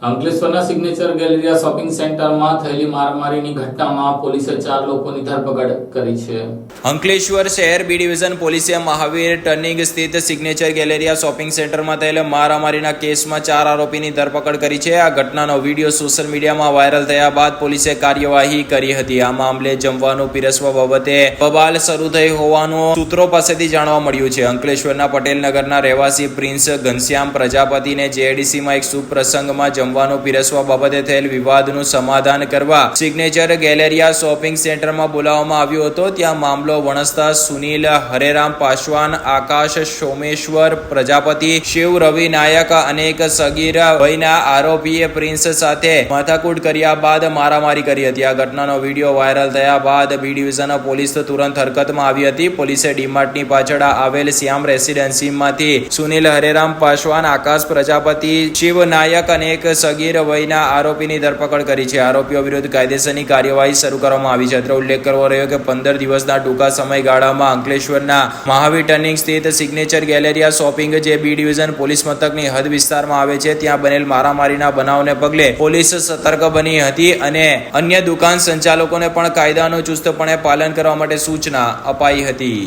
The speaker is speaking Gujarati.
અંકલેશ્વરના સિગ્નેચર ગેલેરિયા શોપિંગ સેન્ટરમાં થયેલી મારામારીની ઘટનામાં પોલીસે 4 લોકોની ધરપકડ કરી છે. અંકલેશ્વર શહેર બી ડિવિઝન પોલીસે મહાવીર ટર્નિંગ સ્થિત સિગ્નેચર ગેલેરિયા શોપિંગ સેન્ટરમાં થયેલા મારામારીના કેસમાં 4 આરોપીની ધરપકડ કરી છે. આ ઘટનાનો વિડીયો સોશિયલ મીડિયામાં વાયરલ થયા બાદ પોલીસે કાર્યવાહી કરી હતી. આ મામલે જમવાનું પીરસવા બાબતે બબાલ શરૂ થઈ હોવાનું સૂત્રો પાસેથી જાણવા મળ્યું છે. અંકલેશ્વરના પટેલનગરના રહેવાસી પ્રિન્સ ઘનશ્યામ પ્રજાપતિને જેડીસીમાં એક શુભ પ્રસંગમાં જમવાનું પીરસવા બાબતે થયેલ વિવાદનું સમાધાન કરવા સિગ્નેચર ગેલેરિયા શોપિંગ સેન્ટરમાં બોલાવવામાં આવ્યો હતો. ત્યાં મામલો વણસતા સુનિલ હરેરામ પાસવાન, આકાશ સોમેશ્વર પ્રજાપતિ, શિવ રવિ નાયક અનેક સગીર વયના આરોપીએ પ્રિન્સ સાથે માથાકૂટ કર્યા બાદ મારામારી કરી હતી. આ ઘટનાનો વિડીયો વાયરલ થયા બાદ બી ડિવિઝન પોલીસ તુરંત હરકતમાં આવી હતી. પોલીસે ડીમાર્ટની પાછળ આવેલ શ્યામ રેસિડેન્સીમાંથી સુનિલ હરેરામ પાસવાન, આકાશ પ્રજાપતિ, શિવ નાયક અનેક સગીર વયના આરોપીની ધરપકડ કરી છે. આરોપીઓ વિરુદ્ધ કાયદેસરની કાર્યવાહી શરૂ કરવામાં આવી છે. અત્રે ઉલ્લેખ કરવો રહ્યો કે 15 દિવસના ટૂંકા સમયગાળામાં અંકલેશ્વરના મહાવીર ટર્નિંગ સ્થિત સિગ્નેચર ગેલેરિયા શોપિંગ જે બી ડિવિઝન પોલીસ મથકની હદ વિસ્તારમાં આવે છે ત્યાં બનેલ મારામારીના બનાવને પગલે પોલીસ સતર્ક બની હતી અને અન્ય દુકાન સંચાલકોને પણ કાયદાનું ચુસ્તપણે પાલન કરવા માટે સૂચના અપાઈ હતી.